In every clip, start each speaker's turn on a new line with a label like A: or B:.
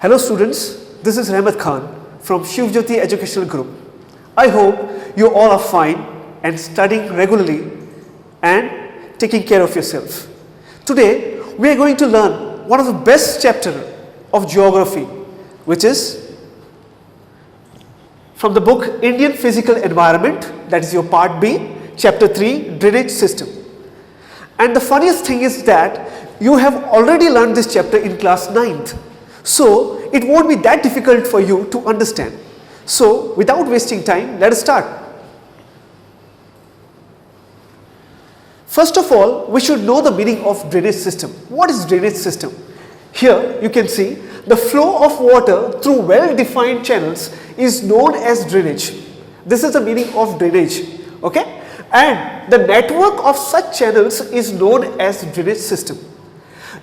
A: Hello students, this is Rahmat Khan from Shivjyoti Educational Group. I hope you all are fine and studying regularly and taking care of yourself. Today we are going to learn one of the best chapter of geography, which is from the book Indian Physical Environment, that is your part B, chapter 3, Drainage System. And the funniest thing is that you have already learned this chapter in class 9th. So it won't be that difficult for you to understand. So without wasting time, let us start. First of all, we should know the meaning of drainage system. What is drainage system? Here you can see the flow of water through well-defined channels is known as drainage. This is the meaning of drainage. Okay? And the network of such channels is known as drainage system.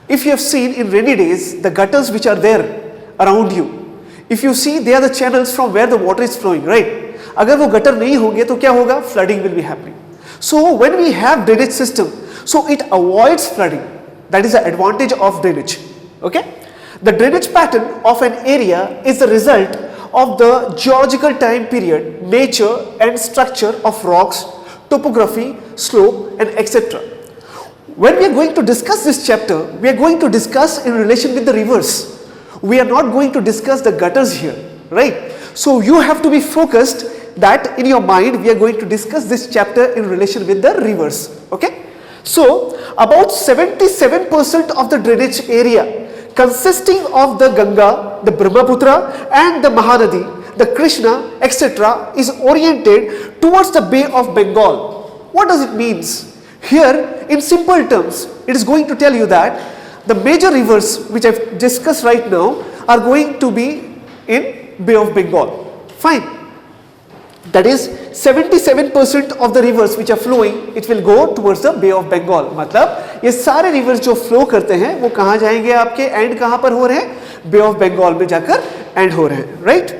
A: If you have seen in rainy days, the gutters which are there around you, if you see, they are the channels from where the water is flowing, right? अगर वो gutter नहीं होंगे तो क्या होगा? Flooding will be happening. So when we have drainage system, so it avoids flooding. That is the advantage of drainage. Okay? The drainage pattern of an area is the result of the geological time period, nature and structure of rocks, topography, slope and etc. When we are going to discuss this chapter, we are going to discuss in relation with the rivers. We are not going to discuss the gutters here, right? So you have to be focused that in your mind we are going to discuss this chapter in relation with the rivers, okay? So about 77% of the drainage area consisting of the Ganga, the Brahmaputra and the Mahanadi, the Krishna, etc. is oriented towards the Bay of Bengal. What does it mean? Here, in simple terms, it is going to tell you that the major rivers which I have discussed right now are going to be in Bay of Bengal. Fine. That is 77% of the rivers which are flowing, it will go towards the Bay of Bengal. मतलब ये सारे rivers जो flow करते हैं वो कहाँ जाएंगे आपके end कहाँ पर हो रहे हैं? Bay of Bengal में जाकर end हो रहे हैं, right?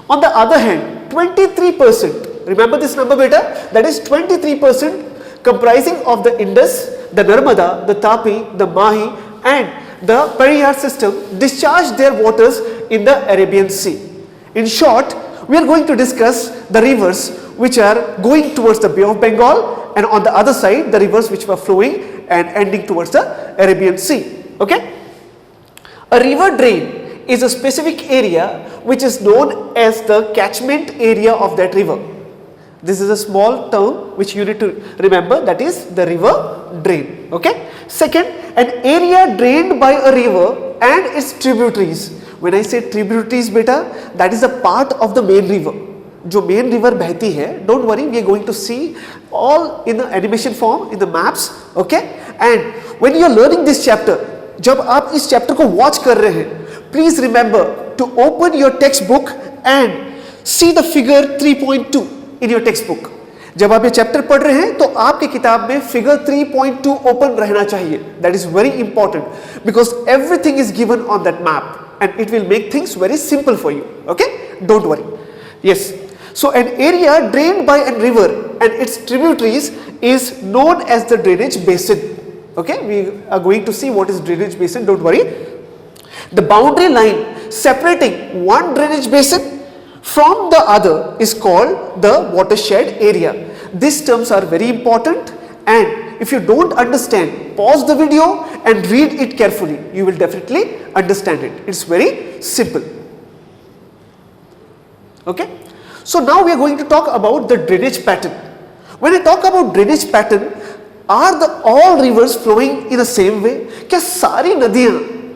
A: On the other hand, 23%. Remember this number beta, that is 23% comprising of the Indus, the Narmada, the Tapi, the Mahi and the Periyar system discharge their waters in the Arabian Sea. In short, we are going to discuss the rivers which are going towards the Bay of Bengal and on the other side the rivers which were flowing and ending towards the Arabian Sea. Okay? A river drain is a specific area which is known as the catchment area of that river. This is a small term which you need to remember, that is the river drain. Okay? Second, an area drained by a river and its tributaries. When I say tributaries beta, that is a part of the main river. जो main river बहती है, don't worry, we are going to see all in the animation form, in the maps. Okay? And when you are learning this chapter, जब आप इस chapter को watch कर रहे हैं, please remember to open your textbook and see the figure 3.2 in your textbook. जब आप ये चैप्टर पढ़ रहे हैं तो आपके किताब में फिगर 3.2 ओपन रहना चाहिए. That is very important because everything is given on that map and it will make things very simple for you. Okay? Don't worry. Yes. So an area drained by a river and its tributaries is known as the drainage basin. Okay? We are going to see what is drainage basin. Don't worry. The boundary line separating one drainage basin from the other is called the watershed area. These terms are very important and if you don't understand, pause the video and read it carefully. You will definitely understand it. It's very simple. Okay? So now we are going to talk about the drainage pattern. When I talk about drainage pattern, are the all rivers flowing in the same way? क्या सारी नदियाँ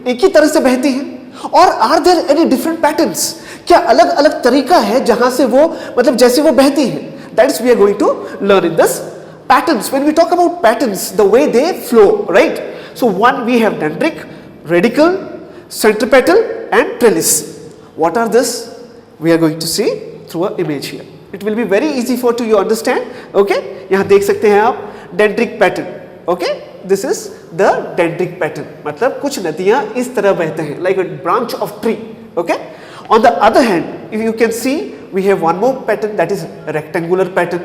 A: एक ही तरह से बहती हैं? और are there any different patterns? क्या अलग अलग तरीका है जहां से वो मतलब जैसे वो बहती है? That's we are going to learn in this patterns. When we talk about patterns, the way they flow, right? So one we have dendritic, radical, centripetal and trellis. What are this? We are going to see through an image here. It will be very easy for you to understand. Okay? यहाँ देख सकते हैं आप dendritic pattern. Okay? This is the dendritic pattern. मतलब कुछ नदियाँ इस तरह बहते हैं, like a branch of tree. Okay? On the other hand, if you can see, we have one more pattern, that is rectangular pattern,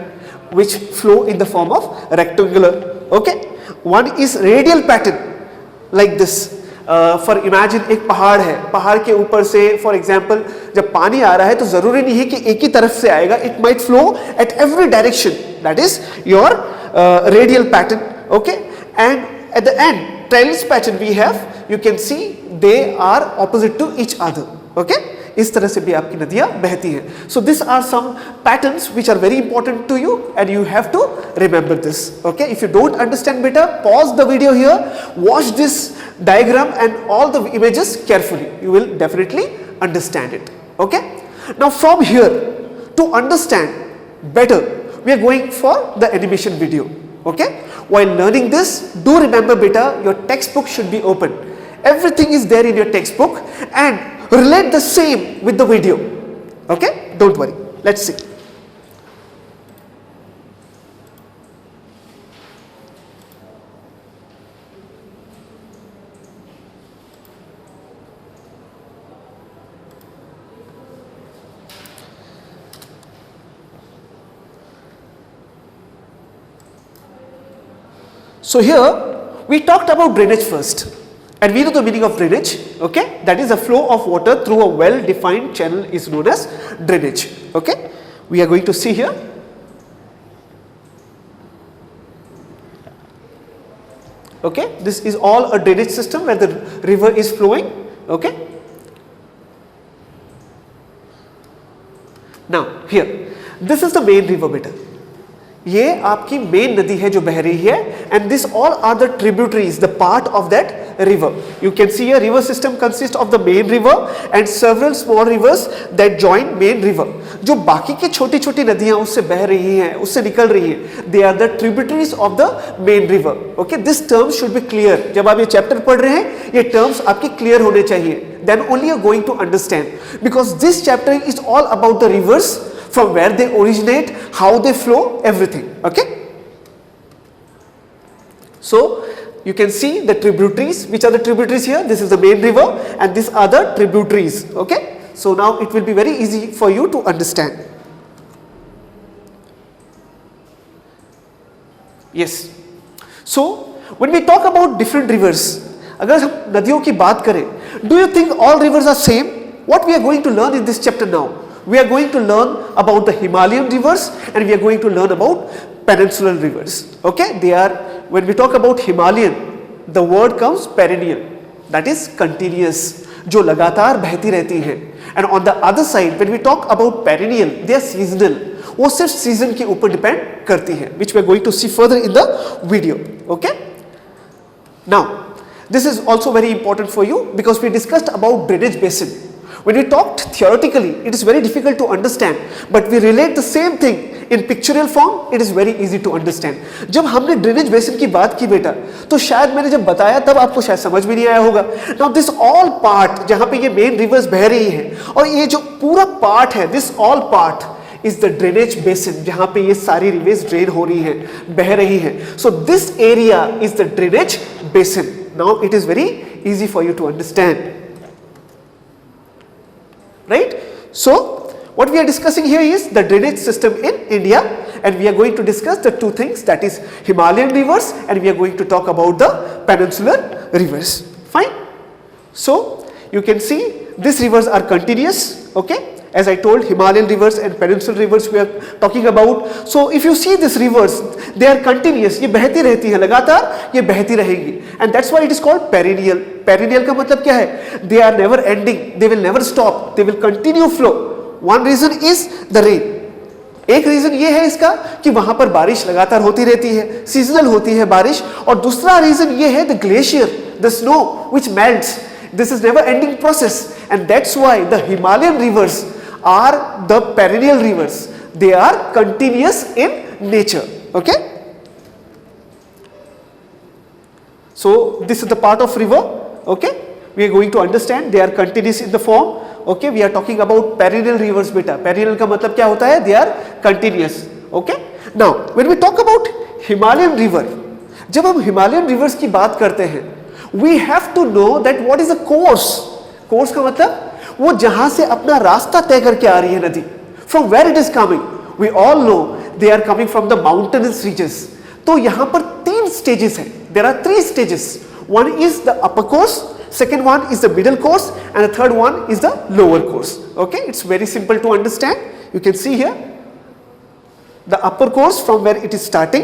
A: which flow in the form of rectangular. Okay? One is radial pattern, like this. For imagine एक पहाड़ है, पहाड़ के ऊपर से for example जब पानी आ रहा है तो जरूरी नहीं है कि एक ही तरफ से आएगा, it might flow at every direction, that is your radial pattern. Okay, and at the end trellis pattern we have, you can see they are opposite to each other. Okay, इस तरह से भी आपकी नदियां बहती हैं. So this are some patterns which are very important to you and you have to remember this. Okay, if you don't understand बेटा, pause the video here, watch this diagram and all the images carefully, you will definitely understand it. Okay, now from here to understand better we are going for the animation video. Okay, while learning this, do remember beta, your textbook should be open, everything is there in your textbook, and relate the same with the video. Okay, don't worry, let's see. So here we talked about drainage first, and we know the meaning of drainage. Okay, that is a flow of water through a well defined channel is known as drainage. Okay, we are going to see here. Okay, this is all a drainage system where the river is flowing. Okay, now here this is the main river beta. ये आपकी main नदी है जो बह रही है, and this all are the tributaries, the part of that river. You can see a river system consist of the main river and several small rivers that join main river. जो बाकी की छोटी छोटी नदियां उससे बह रही हैं, उससे निकल रही हैं, they are the tributaries of the main river. Okay, this terms should be clear. जब आप ये चैप्टर पढ़ रहे हैं, ये टर्म्स आपके क्लियर होने चाहिए, then only you are going to understand, because this chapter is all about the rivers, from where they originate, how they flow, everything. Okay, so you can see the tributaries. Which are the tributaries here? This is the main river and these are the tributaries. Okay, so now it will be very easy for you to understand. Yes, so when we talk about different rivers, अगर हम नदियों की बात करें, do you think all rivers are same? What we are going to learn in this chapter now? We are going to learn about the Himalayan rivers and we are going to learn about peninsular rivers. Okay, they are, when we talk about Himalayan, the word comes perennial, that is continuous, जो लगातार बहती रहती हैं. And on the other side, when we talk about perennial, they are seasonal, वो सिर्फ season के ऊपर depend करती हैं, which we are going to see further in the video. Okay, now this is also very important for you because we discussed about drainage basin. When we talked theoretically, it is very difficult to understand, but we relate the same thing in pictorial form, it is very easy to understand. जब हमने drainage basin की बात की बेटा, तो शायद मैंने जब बताया तब आपको शायद समझ में नहीं आया होगा. Now this all part, जहाँ पे ये मेन रिवर्स बह रही हैं, और ये जो पूरा पार्ट है, this all part is the drainage basin, जहाँ पे ये सारी रिवर्स ड्रेन हो रही हैं, बह रही हैं. So this area is the drainage basin. Now it is very easy for you to understand. Right? So what we are discussing here is the drainage system in India, and we are going to discuss the two things, that is Himalayan rivers and we are going to talk about the peninsular rivers. Fine? So you can see these rivers are continuous. Okay, as I told, Himalayan rivers and peninsular rivers we are talking about. So if you see these rivers, they are continuous, ये बहती रहती हैं, लगातार ये बहती रहेंगी, and that's why it is called perennial. Perennial का मतलब क्या है? They are never ending, they will never stop, they will continue flow. One reason is the rain. एक रीजन ये है इसका कि वहां पर बारिश लगातार होती रहती है, सीजनल होती है बारिश, और दूसरा रीजन ये है the glacier, the snow which melts. This is never ending process, and that's why the Himalayan rivers are the perennial rivers. They are continuous in nature. Okay, so this is the part of river. Okay, we are going to understand they are continuous in the form. Okay, we are talking about perennial rivers beta. Perennial का मतलब क्या होता है? They are continuous. Okay, now when we talk about Himalayan river, जब हम Himalayan rivers की बात करते हैं, we have to know that what is a course. Course का मतलब वो जहां से अपना रास्ता तय करके आ रही है नदी. From where it is coming? We all know they are coming from the mountainous regions. तो यहाँ पर तीन stages हैं. There are three stages. One is the upper course, second one is the middle course, and the third one is the lower course. Okay, it's very simple to understand. You can see here the upper course from where it is starting,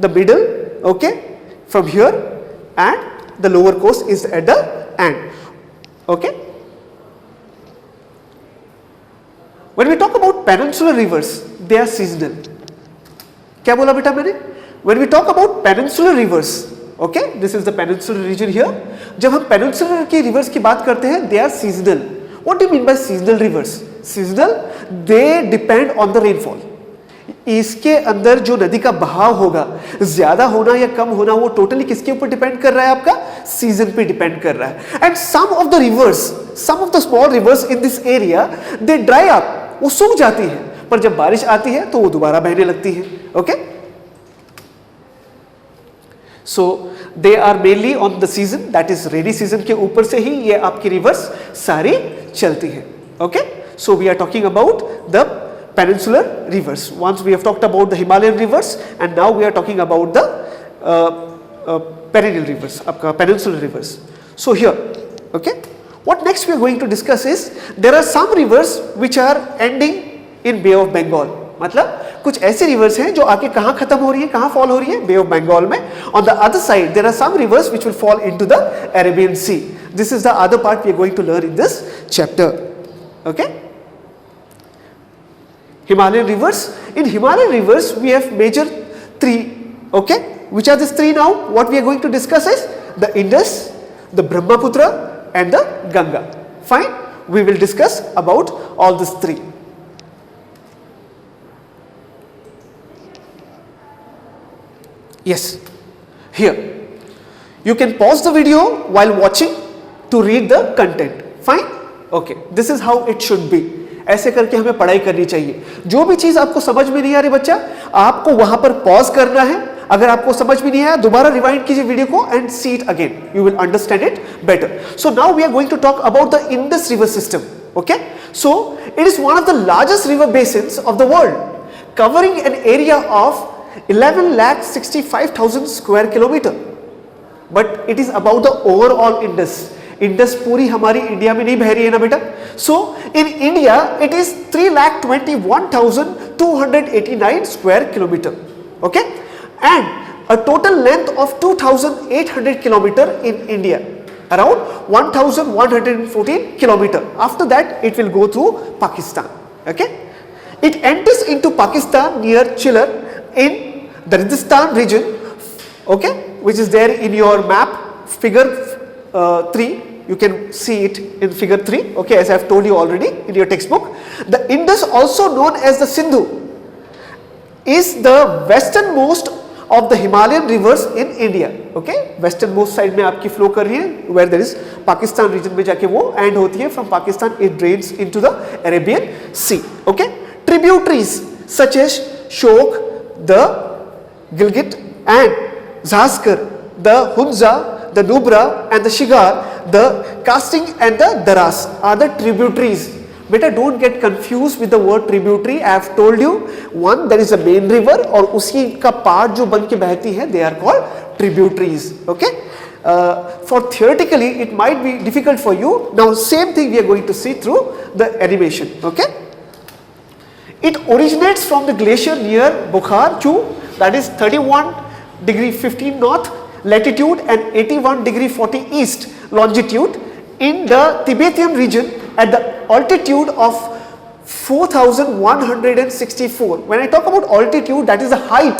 A: the middle, okay, from here, and the lower course is at the end. Okay. When we talk about peninsular rivers, they are seasonal. क्या बोला बेटा मैंने? When we talk about peninsular rivers, okay, this is the peninsular region here. जब हम peninsular की rivers की बात करते हैं, they are seasonal. What do you mean by seasonal rivers? Seasonal, they depend on the rainfall. इसके अंदर जो नदी का बहाव होगा, ज्यादा होना या कम होना, वो टोटली किसके ऊपर डिपेंड कर रहा है? आपका सीजन पे डिपेंड कर रहा है. And some of the rivers, some of the small rivers in this area, they dry up, वो सूख जाती है, पर जब बारिश आती है तो वो दोबारा बहने लगती है. Okay, so they are mainly on the season, that is rainy season के ऊपर से ही ये आपकी रिवर्स सारी चलती है. Okay, so we are talking about the peninsular rivers. Once we have talked about the Himalayan rivers, and now we are talking about the perennial rivers, peninsular rivers. So here, okay, what next we are going to discuss is there are some rivers which are ending in Bay of Bengal. मतलब कुछ ऐसे rivers हैं जो आके कहाँ खत्म हो रही है, कहाँ fall हो रही है? Bay of Bengal में. On the other side, there are some rivers which will fall into the Arabian Sea. This is the other part we are going to learn in this chapter. Okay. Himalayan rivers. In Himalayan rivers, we have major three. Okay, which are these three now? What we are going to discuss is the Indus, the Brahmaputra, and the Ganga. Fine. We will discuss about all these three. Yes. Here, you can pause the video while watching to read the content. Fine. Okay. This is how it should be. ऐसे करके हमें पढ़ाई करनी चाहिए. जो भी चीज आपको समझ में नहीं आ रही बच्चा, आपको वहां पर पॉज करना है. अगर आपको समझ में नहीं आया, दोबारा रिवाइंड कीजिए वीडियो को and see it again. You will understand it better. So now we are going to talk about the Indus river system. Okay, so it is one of the largest river basins of the world, covering an area of 11,65,000 square kilometer. But it is about the overall Indus. Indus पूरी हमारी India में नहीं बह रही है ना बेटा. So in India it is 3,21,289 square kilometer. Okay, and a total length of 2,800 kilometer in India, around 1,114 kilometer. After that it will go through Pakistan. Okay, it enters into Pakistan near Chillar in the Rajasthan region. Okay, which is there in your map, figure 3. You can see it in figure 3, okay, as I have told you already in your textbook. The Indus, also known as the Sindhu, is the westernmost of the Himalayan rivers in India. Okay, westernmost side में आपकी flow कर रही है, where there is Pakistan region में जाके वो end होती है. From Pakistan it drains into the Arabian Sea. Okay, tributaries such as Shok, the Gilgit and Zaskar, the Hunza, the Nubra and the Shigar, the Casting and the Daras are the tributaries. Beta, don't get confused with the word tributary. I have told you, one, there is a main river और उसी का part जो बन के बहती है, they are called tributaries. Okay, for theoretically it might be difficult for you. Now same thing we are going to see through the animation. Okay, it originates from the glacier near Bukhar Chu, that is 31°15 north latitude and 81°40 east longitude in the Tibetan region at the altitude of 4,164. When I talk about altitude, that is the height.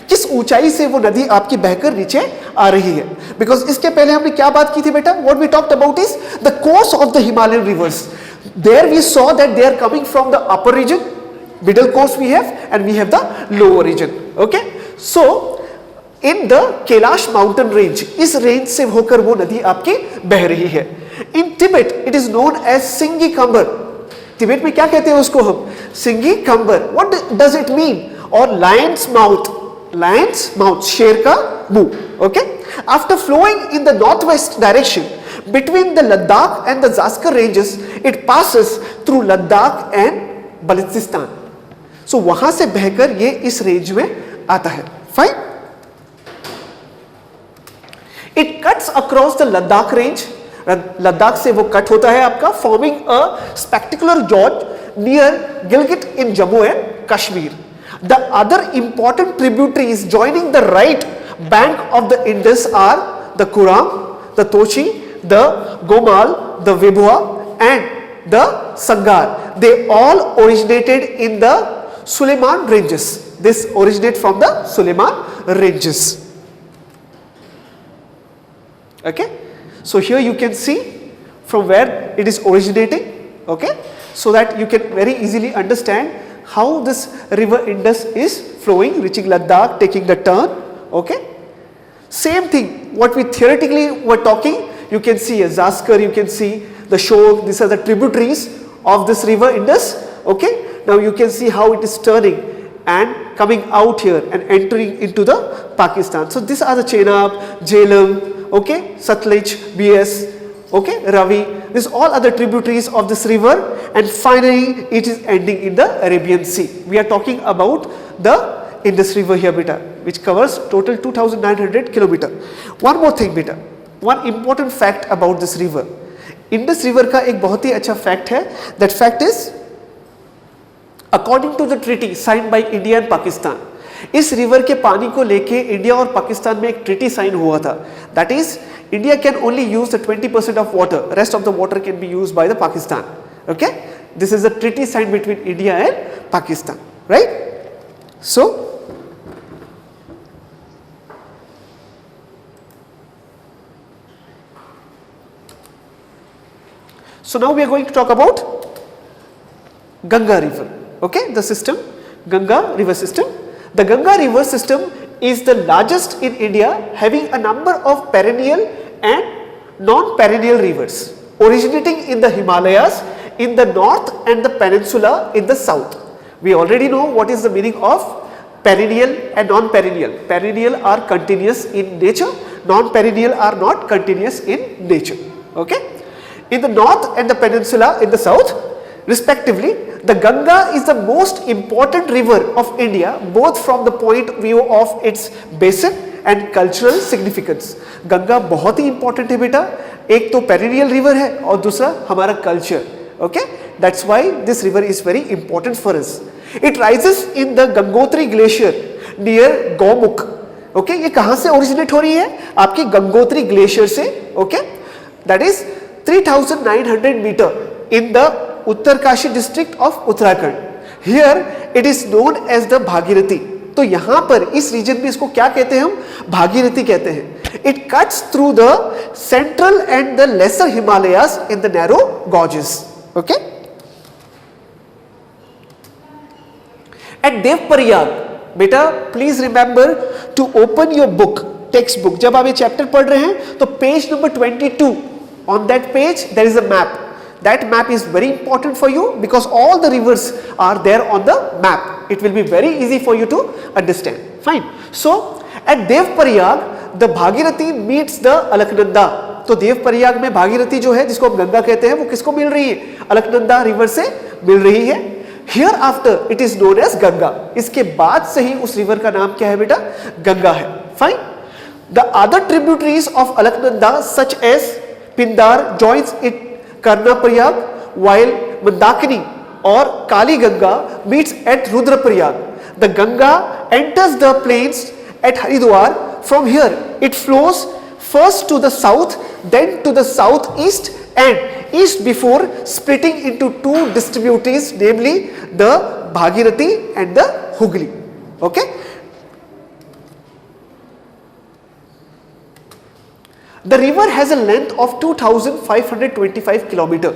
A: किस ऊंचाई से वो नदी आपकी बहकर नीचे आ रही है. बिकॉज इसके पहले हमने क्या बात की थी बेटा? What we talked about is the course of the Himalayan rivers. There we saw that they are coming from the upper region, middle course we have, and we have the lower region. Okay, so in the Kailash mountain range, इस range से होकर वो नदी आपकी बह रही है. In Tibet, it is known as Singi Kambar. Tibet में क्या कहते हैं उसको हम? Singi Kambar. What does it mean? और lion's mouth. Lion's mouth, शेर का मुंह. Okay? After flowing in the northwest direction between the Ladakh and the Zaskar ranges, it passes through Ladakh and Balochistan. So वहां से बहकर ये इस range में आता है. Fine? It cuts across the Ladakh range Ladakh से वो कट होता है आपका, forming a spectacular George near Gilgit in Jammu and Kashmir. The other important tributaries joining the right bank of the Indus are the Kurram, the Tochi, the Gomal, the Vibhua and the Sangar. They all originated in the Suleiman ranges. This originate from the Suleiman ranges. Okay, so here you can see from where it is originating. Okay, so that you can very easily understand how this river Indus is flowing, reaching Ladakh, taking the turn. Okay, same thing what we theoretically were talking, you can see a Zaskar, you can see the Shog, these are the tributaries of this river Indus. Okay, now you can see how it is turning and coming out here and entering into the Pakistan. So these are the Chenab, Jhelum, okay, Satluj, BS, okay, Ravi, these all other tributaries of this river, and finally it is ending in the Arabian Sea. We are talking about the Indus river here beta, which covers total 2900 kilometer. One more thing beta, one important fact about this river. Indus river का एक बहुत ही अच्छा fact है, that fact is according to the treaty signed by India and Pakistan, इस river के पानी को लेके इंडिया और पाकिस्तान में एक ट्रीटी साइन हुआ था. That is India can only use the 20% of water, rest of the water can be used by the Pakistan. Okay, this is the treaty sign between India and Pakistan, right? So now we are going to talk about Ganga river. Okay, the system, Ganga river system. The Ganga river system is the largest in India, having a number of perennial and non-perennial rivers originating in the Himalayas in the north and the peninsula in the south. We already know what is the meaning of perennial and non-perennial. Perennial are continuous in nature, non-perennial are not continuous in nature. Okay? In the north and the peninsula in the south respectively, the Ganga is the most important river of India, both from the point of view of its basin and cultural significance. Ganga बहुत ही important है बेटा, एक तो perennial river है और दूसरा हमारा culture. Okay, that's why this river is very important for us. It rises in the Gangotri glacier near Gaumukh. Okay, ये कहाँ से originate हो रही है? आपकी गंगोत्री glacier से. Okay, that is 3900 meter in the Uttarkashi district of Uttarakhand. Here it is known as the Bhagirathi. तो यहां पर इस रीजन में इसको क्या कहते हैं हम? भागीरथी कहते हैं. It cuts through the central and the lesser Himalayas in the narrow gorges. Okay, at Devprayag बेटा please remember to open your book, text book. जब आप ये चैप्टर पढ़ रहे हैं तो page number 22, on that page there is a map. That map is very important for you because all the rivers are there on the map. It will be very easy for you to understand. Fine. So at Devprayag, the Bhagirathi meets the Alaknanda. तो देवप्रयाग में भागीरथी जो है जिसको हम गंगा कहते हैं वो किसको मिल रही है? अलकनंदा रिवर से मिल रही है. Here after it is known as Ganga. इसके बाद से ही उस रिवर का नाम क्या है बेटा? गंगा है. Fine. The other tributaries of Alaknanda such as Pindar joins it Karnaprayag, while Mandakini or Kali Ganga meets at Rudraprayag. The Ganga enters the plains at Haridwar. From here it flows first to the south, then to the southeast and east before splitting into two distributaries, namely the Bhagirathi and the Hooghly. Okay? The river has a length of 2525 km.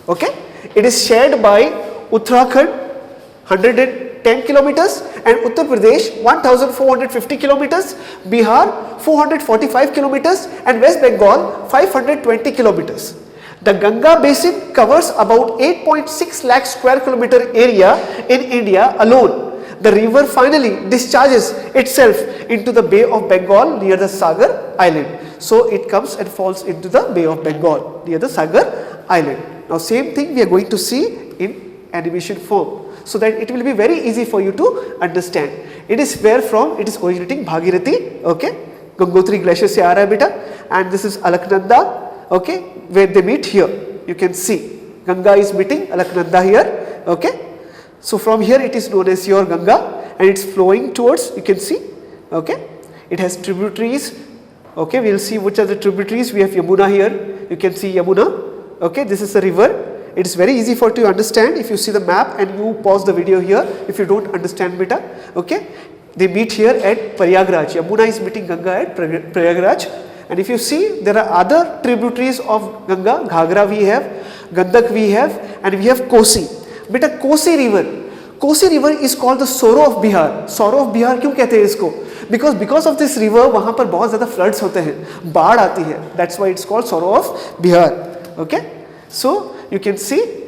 A: Okay? It is shared by Uttarakhand 110 km and Uttar Pradesh 1450 km, Bihar 445 km and West Bengal 520 km. The Ganga basin covers about 8.6 lakh square kilometer area in India alone. The river finally discharges itself into the Bay of Bengal near the Sagar Island. So it comes and falls into the Bay of Bengal near the Sagar Island. Now same thing we are going to see in animation form, so that it will be very easy for you to understand. It is where from it is originating Bhagirathi. Okay, Gangotri glacier से आ रहा है बेटा, and this is Alaknanda. okay, where they meet here. You can see Ganga is meeting Alaknanda here, okay. So from here it is known as your Ganga and it's flowing towards, you can see, okay. It has tributaries, okay, we will see which are the tributaries. We have Yamuna here, you can see Yamuna, okay, this is the river. It is very easy for you to understand if you see the map and you pause the video here if you don't understand beta, okay. They meet here at Prayagraj, Yamuna is meeting Ganga at Prayagraj. And if you see, there are other tributaries of Ganga, Ghagra we have, Gandak we have, and we have Kosi. Beta Kosi river is called the sorrow of Bihar. Sorrow of Bihar क्यों कहते हैं इसको? Because of this river वहाँ पर बहुत ज़्यादा floods होते हैं, बाढ़ आती है. That's why it's called sorrow of Bihar. Okay, so you can see.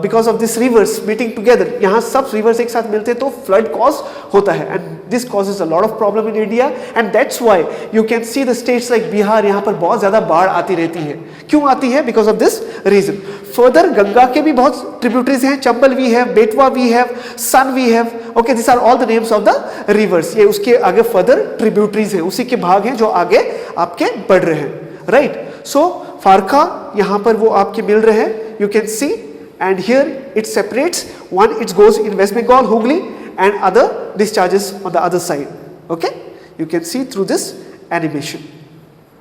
A: Because of these rivers meeting together, यहाँ सब rivers एक साथ मिलते हैं तो flood cause होता है and this causes a lot of problem in India and that's why you can see the states like Bihar यहाँ पर बहुत ज़्यादा बाढ़ आती रहती है. क्यों आती है? Because of this reason. Further Ganga के भी बहुत tributaries हैं, चंबल we have, बेटवा we have, Son we have, okay, these are all the names of the rivers. ये उसके आगे further tributaries हैं, उसी के भाग हैं जो आगे आपके बढ़ रहे हैं, right? So फारखा यहाँ पर वो आपके मिल रहे हैं, you can see. And here it separates, one it goes in West Bengal, Hooghly, and other discharges on the other side, okay. You can see through this animation,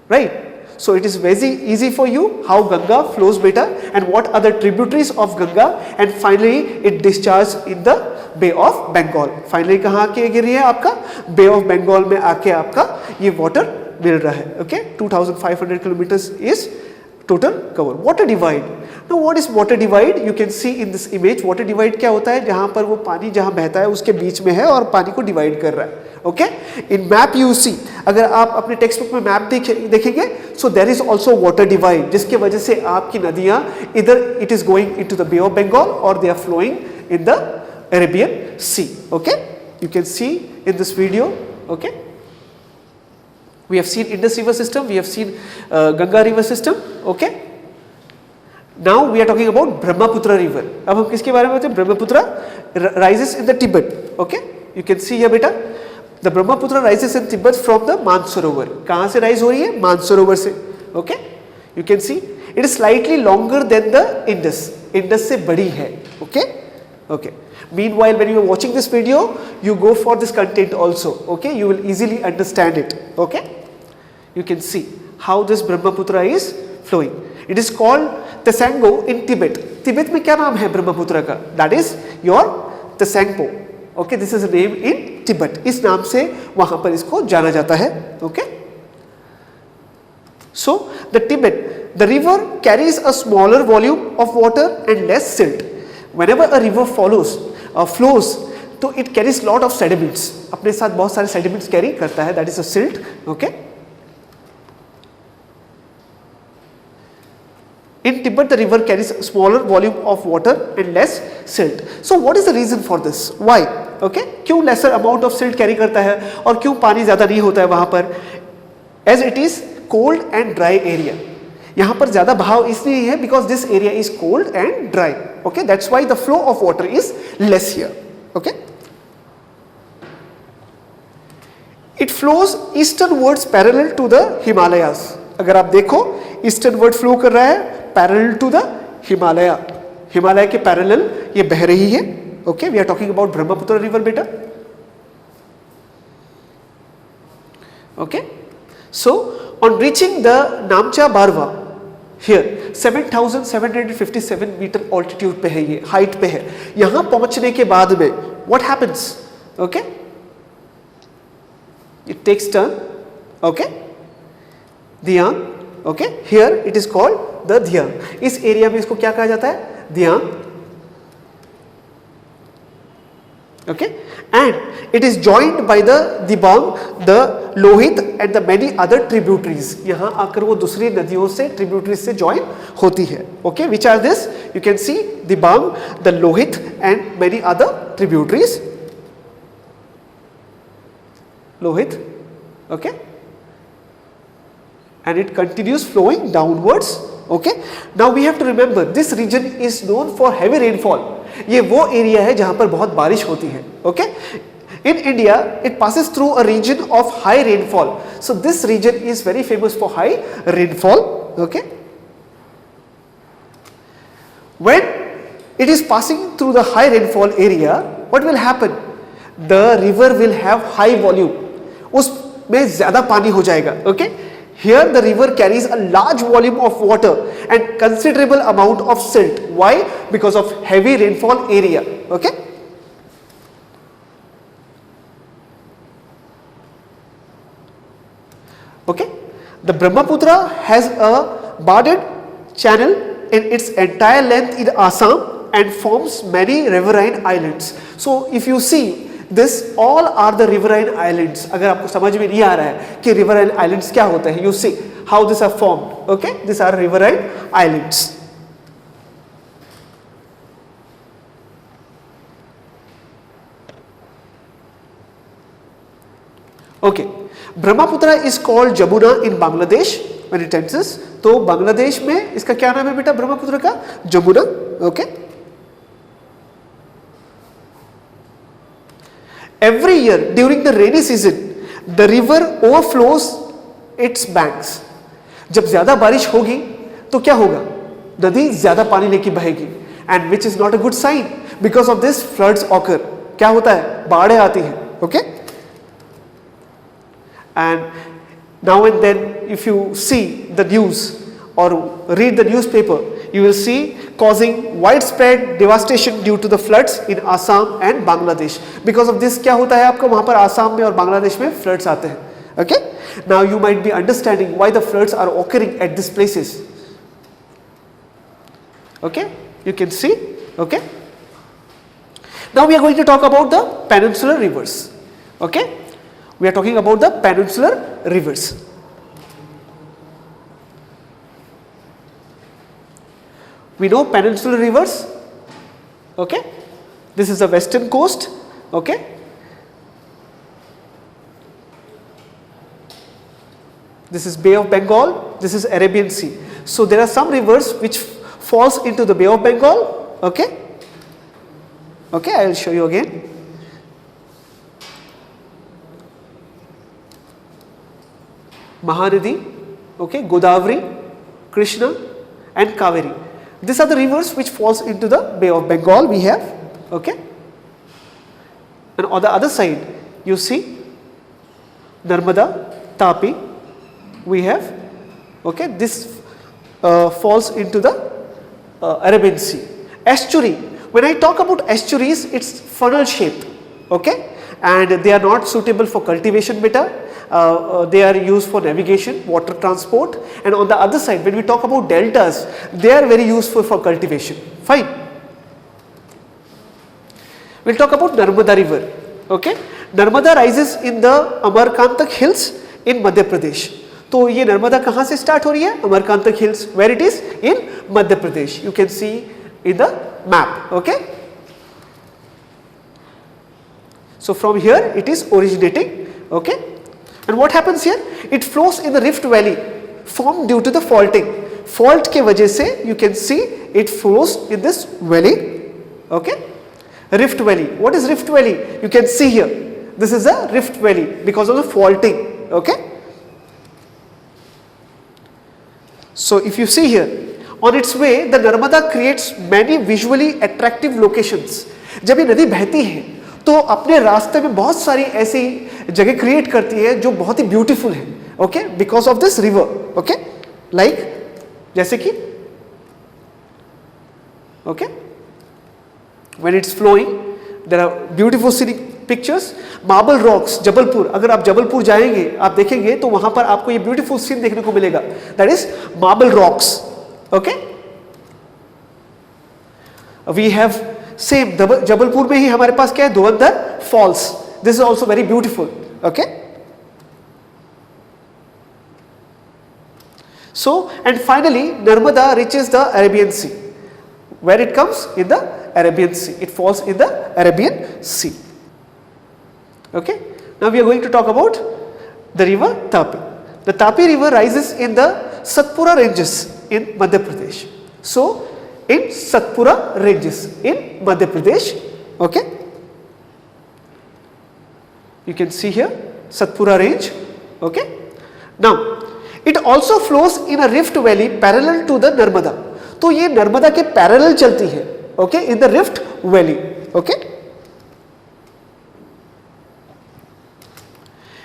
A: right. So it is very easy for you how Ganga flows better and what are the tributaries of Ganga and finally it discharges in the Bay of Bengal. Finally कहाँ आके गिर रही है आपका Bay of Bengal में आके आपका ये water मिल रहा है, okay. 2500 kilometers is total cover. Water divide. Now what is water divide? You can see in this image water divide क्या होता है, जहाँ पर वो पानी जहाँ बहता है उसके बीच में है और पानी को divide कर रहा है, okay. In map you see, अगर आप अपने टेक्स्ट बुक में मैप देखेंगे, so there is also water divide, जिसके वजह से आपकी नदियाँ इधर it is going into the Bay of Bengal or they are flowing in the Arabian Sea, okay. You can see in this video, okay. We have seen Indus river system, we have seen Ganga river system, okay. Now we are talking about Brahmaputra river. अब हम किसके बारे में बात करें? Brahmaputra rises in the Tibet, okay. You can see here बेटा, the Brahmaputra rises in Tibet from the Mansarovar. कहाँ से rise हो रही है? Mansarovar से, okay. You can see it is slightly longer than the Indus. Indus से बड़ी है, okay, okay. Meanwhile, when you are watching this video, you go for this content also, okay. You will easily understand it, okay. You can see how this Brahmaputra is flowing. It is called Tsangpo in Tibet. Tibet में क्या नाम है ब्रह्मपुत्र का? That is your Tsangpo. Okay, this is a name in Tibet. इस नाम से वहाँ पर इसको जाना जाता है. Okay. So the Tibet, the river carries a smaller volume of water and less silt. Whenever a river flows, तो it carries lot of sediments. अपने साथ बहुत सारे sediments carry करता है. That is a silt. Okay. In Tibet, the river carries a smaller volume of water and less silt. So what is the reason for this? Why? Okay? क्यों lesser amount of silt carry करता है और क्यों पानी ज़्यादा नहीं होता है वहाँ पर? As it is cold and dry area. यहाँ पर ज़्यादा बहाव इसलिए है because this area is cold and dry. Okay? That's why the flow of water is less here. Okay? It flows easternwards parallel to the Himalayas. अगर आप देखो easternward flow कर रहा है parallel to the Himalaya. Himalaya के parallel ये बह रही है. Okay, we are talking about Brahmaputra river beta. Okay, so on reaching the Namcha Barwa here 7,757 meter altitude पे है ये height पे है. यहाँ पहुँचने के बाद में what happens? Okay, it takes turn. Okay, Dhyang. Okay, here it is called the Dhyang. इस एरिया में इसको क्या कहा जाता है? Dhyang. Okay, and it is joined by the Dibang, the Lohit and the many other tributaries. यहाँ आकर वो दूसरी नदियों से tributaries से join होती है. Okay, which are this? You can see Dibang, the Lohit and many other tributaries. Lohit. Okay. And it continues flowing downwards. Okay. Now we have to remember this region is known for heavy rainfall. ये वो area है जहाँ पर बहुत बारिश होती है. Okay. In India, it passes through a region of high rainfall. So this region is very famous for high rainfall. Okay. When it is passing through the high rainfall area, what will happen? The river will have high volume. उसमें ज़्यादा पानी हो जाएगा. Okay? Here the river carries a large volume of water and considerable amount of silt. Why? Because of heavy rainfall area. Okay? Okay? The Brahmaputra has a barred channel in its entire length in Assam and forms many riverine islands. So if you see this, all are the riverine islands. अगर आपको समझ में नहीं आ रहा है कि riverine islands क्या होता है, you see how these are formed. Okay, these are riverine islands. Okay, Brahmaputra is called Jamuna in Bangladesh when it enters. तो बांग्लादेश में इसका क्या नाम है बेटा ब्रह्मपुत्र का? Jamuna. Okay. Every year during the rainy season, the river overflows its banks. जब ज्यादा बारिश होगी तो क्या होगा? नदी ज्यादा पानी लेके बहेगी, and which is not a good sign. Because of this floods occur. क्या होता है? बाढ़ें आती हैं. Okay? And now and then if you see the news or read the newspaper, you will see causing widespread devastation due to the floods in Assam and Bangladesh. Because of this क्या होता है आपको वहाँ पर आसाम में और बांग्लादेश में floods आते हैं. Okay? Now you might be understanding why the floods are occurring at these places. Okay? You can see. Okay? Now we are going to talk about the peninsular rivers. Okay? We are talking about the peninsular rivers. We know peninsular rivers. Okay? This is the western coast. Okay? This is Bay of Bengal. This is Arabian Sea. So there are some rivers which falls into the Bay of Bengal. Okay? Okay, I will show you again. Mahanadi, okay, Godavari, Krishna and Kaveri. These are the rivers which falls into the Bay of Bengal we have, okay. And on the other side you see Narmada, Tapi we have, okay, this falls into the Arabian Sea. Estuary, when I talk about estuaries, it's funnel shaped, okay, and they are not suitable for cultivation beta. They are used for navigation, water transport, and on the other side when we talk about deltas, they are very useful for cultivation. Fine. We will talk about Narmada river. Okay? Narmada rises in the Amarkantak hills in Madhya Pradesh. तो ये नर्मदा कहाँ से start हो रही है? अमरकांतक hills. Where it is? In Madhya Pradesh. You can see in the map. Okay? So from here it is originating. Okay? And what happens here? It flows in the Rift Valley formed due to the faulting. Fault के वजह से you can see it flows in this valley. Okay? Rift Valley. What is Rift Valley? You can see here. This is a Rift Valley because of the faulting. Okay? So if you see here, on its way the Narmada creates many visually attractive locations. जब ये नदी बहती है तो अपने रास्ते में बहुत सारी ऐसी जगह क्रिएट करती है जो बहुत ही ब्यूटीफुल है. Okay, because of this river. Okay, like जैसे कि okay when it's flowing there are beautiful scenic pictures. Marble rocks, Jabalpur, अगर आप जबलपुर जाएंगे आप देखेंगे तो वहां पर आपको ये ब्यूटीफुल सीन देखने को मिलेगा. That is marble rocks. Okay, we have same Jabalpur में ही हमारे पास क्या है? Dhurandhar falls. This is also very beautiful. Okay, so and finally Narmada reaches the Arabian Sea. Where it comes? In the Arabian Sea. It falls in the Arabian Sea. Okay, now we are going to talk about the river Tapi. The Tapi river rises in the Satpura ranges in Madhya Pradesh. So in Satpura ranges in Madhya Pradesh. Okay, you can see here Satpura range. Okay, now it also flows in a rift valley parallel to the Narmada. तो ये नर्मदा के parallel चलती है, okay, in the rift valley, okay.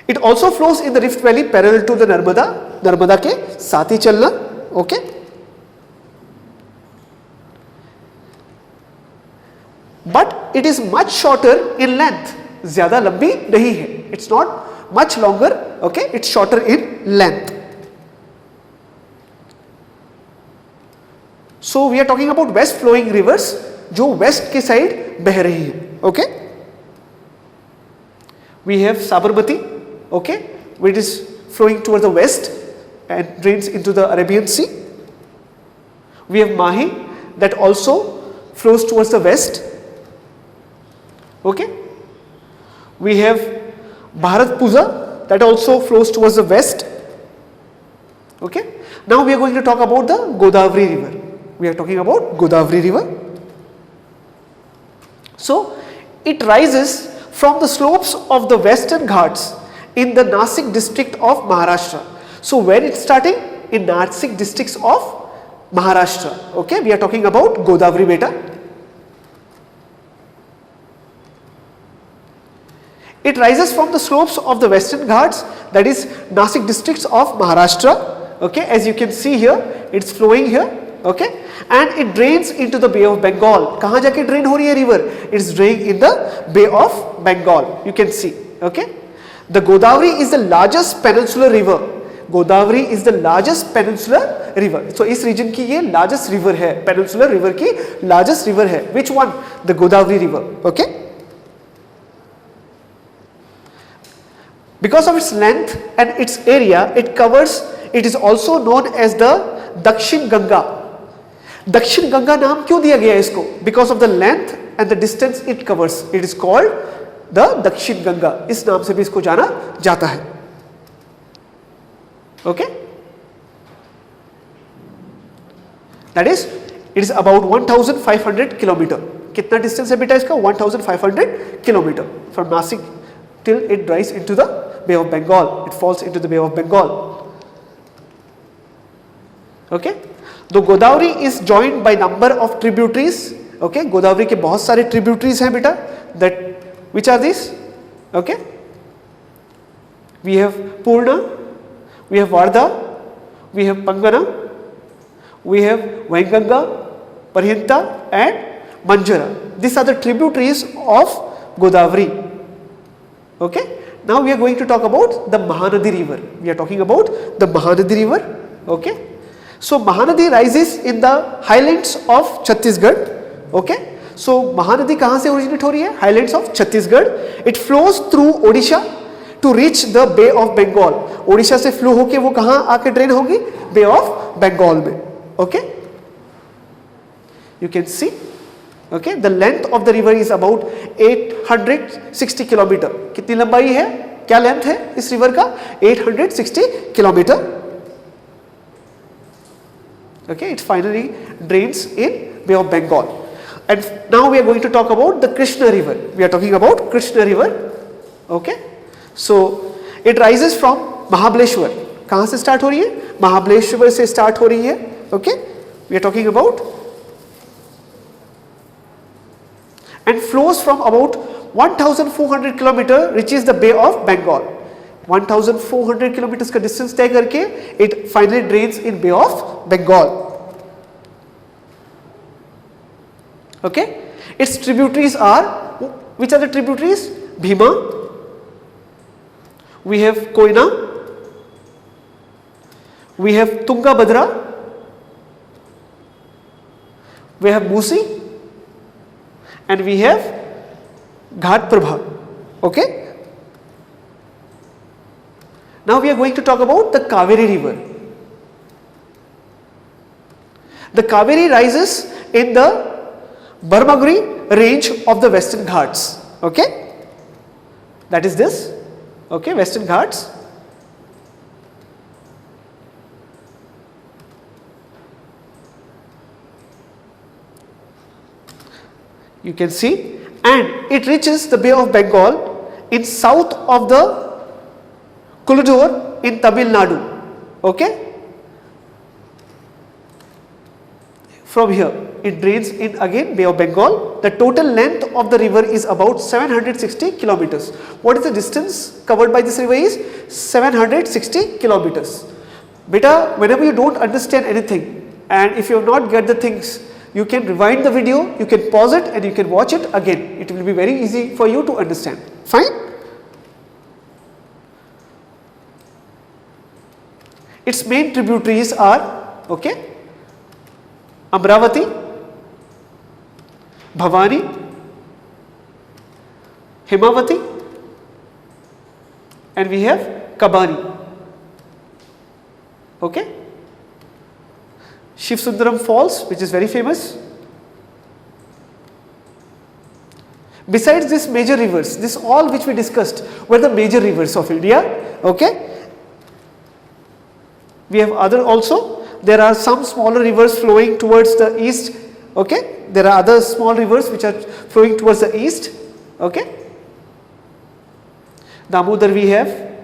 A: It also flows in the rift valley parallel to the Narmada, Narmada के साथ ही चलना, okay. But it is much shorter in length, ज्यादा लंबी नहीं है, it's not much longer, okay, it's shorter in length. So we are talking about west flowing rivers, जो west के साइड बह रही है, okay. We have Sabarmati, okay, which is flowing towards the west and drains into the Arabian Sea. We have Mahi that also flows towards the west, okay. We have Bharatpuzha that also flows towards the west, okay. Now we are going to talk about the Godavari river. We are talking about Godavari river. So it rises from the slopes of the western Ghats in the Nasik district of Maharashtra. So where it's starting? In Nasik districts of Maharashtra, okay. We are talking about Godavari beta. It rises from the slopes of the western Ghats, that is Nasik districts of Maharashtra, okay. As you can see here, it's flowing here, okay, and it drains into the Bay of Bengal. कहाँ जाके drain हो रही है river? It's draining in the Bay of Bengal. You can see, okay. The Godavari is the largest peninsular river. Godavari is the largest peninsular river. So इस region की ये largest river है, peninsular river की largest river है. Which one? The Godavari river, okay. Because of its length and its area, it covers, it is also known as the Dakshin Ganga. Dakshin Ganga नाम क्यों दिया गया है इसको? Because of the length and the distance it covers, it is called the Dakshin Ganga. इस नाम से भी इसको जाना जाता है, okay. That is, it is about 1500 kilometer. कितना distance है बेटा इसका? 1500 kilometer from Nasik till it dries into the Bay of Bengal. It falls into the Bay of Bengal, okay. The Godavari is joined by number of tributaries, okay. Godavari के बहुत सारे tributaries हैं बेटा. That which are these? Okay. We have Purna, we have Vardha, we have Pangana, we have Vainganga, Parhinta and Manjara. These are the tributaries of Godavari, okay. Now we are going to talk about the Mahanadi river. We are talking about the Mahanadi river, okay. So Mahanadi rises in the highlands of Chhattisgarh, okay. So Mahanadi कहाँ से originate हो रही है? Highlands of Chhattisgarh. It flows through Odisha to reach the Bay of Bengal. Odisha से flow होके वो कहाँ आके drain होगी? Bay of Bengal में, okay. You can see, okay. The length of the river is about 860 kilometer. कितनी लंबाई है? क्या length है इस river का? 860 kilometer, okay. It finally drains in Bay of Bengal. And now we are going to talk about the Krishna river. We are talking about Krishna river, okay. So it rises from Mahabaleshwar. कहाँ से start हो रही है? Mahabaleshwar से start हो रही है, okay. We are talking about and flows from about 1400 kilometer, reaches the Bay of Bengal. 1400 kilometers का distance तय करके it finally drains in Bay of Bengal, okay. Its tributaries are, which are the tributaries? Bhima, we have Koyna, we have Tungabhadra, we have Musi and we have Ghatprabha, okay. Now we are going to talk about the Kaveri river. The Kaveri rises in the Barmaguri range of the Western Ghats, okay. That is this, okay, Western Ghats. You can see, and it reaches the Bay of Bengal in south of the Kuladur in Tamil Nadu, okay. from here. It drains in again Bay of Bengal. The total length of the river is about 760 kilometers. What is the distance covered by this river is 760 kilometers. Beta, whenever you don't understand anything and if you have not get the things, you can rewind the video, you can pause it and you can watch it again. It will be very easy for you to understand. Fine? Its main tributaries are, okay, Amravati, Bhavani, Himavati, and we have Kabani. Okay. Shiv Sundaram Falls, which is very famous. Besides these major rivers, this all which we discussed were the major rivers of India. Okay. We have other also. There are some smaller rivers flowing towards the east. Okay. There are other small rivers which are flowing towards the east. Okay. Damodar we have.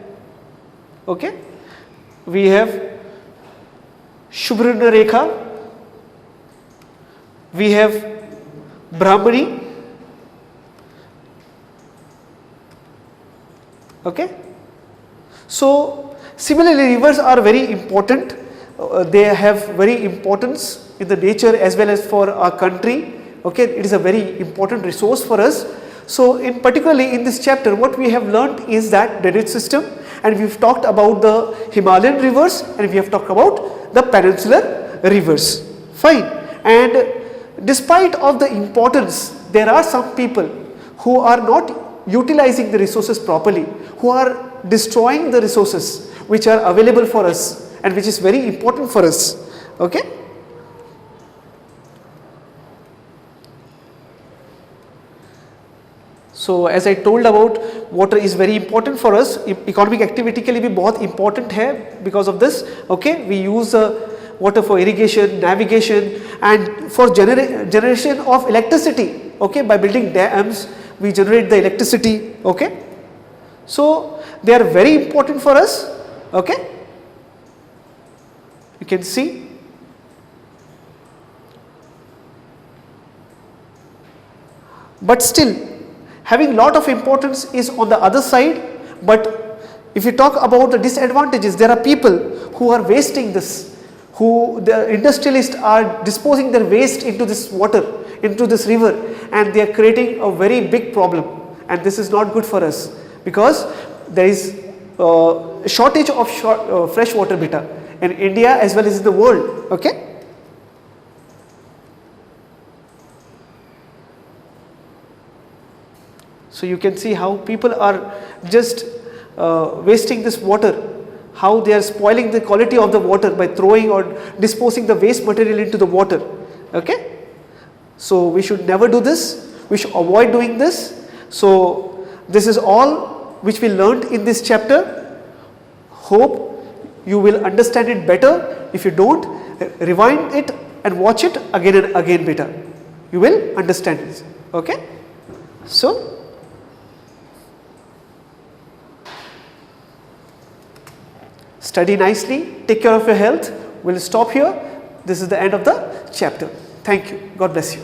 A: Okay. We have Shubhruna Rekha, we have Brahmani, okay. So similarly rivers are very important, they have very importance in the nature as well as for our country, okay. It is a very important resource for us. So in particularly in this chapter what we have learnt is that drainage system, and we have talked about the Himalayan rivers and we have talked about the peninsular rivers. Fine. And despite of the importance, there are some people who are not utilizing the resources properly, who are destroying the resources which are available for us and which is very important for us. Okay. So as I told about water is very important for us, economic activity के लिए भी बहुत important है because of this. Okay, we use water for irrigation, navigation, and for generation of electricity. Okay, by building dams we generate the electricity. Okay, so they are very important for us. Okay, you can see. But still, having lot of importance is on the other side, but if you talk about the disadvantages, there are people who are wasting this, who the industrialists are disposing their waste into this water, into this river, and they are creating a very big problem, and this is not good for us because there is a shortage of fresh water beta in India as well as in the world. Okay. So you can see how people are just wasting this water, how they are spoiling the quality of the water by throwing or disposing the waste material into the water. Okay. So we should never do this, we should avoid doing this. So this is all which we learned in this chapter. Hope you will understand it better. If you don't, rewind it and watch it again and again better. You will understand it. Okay. So study nicely, take care of your health. We will stop here. This is the end of the chapter. Thank you. God bless you.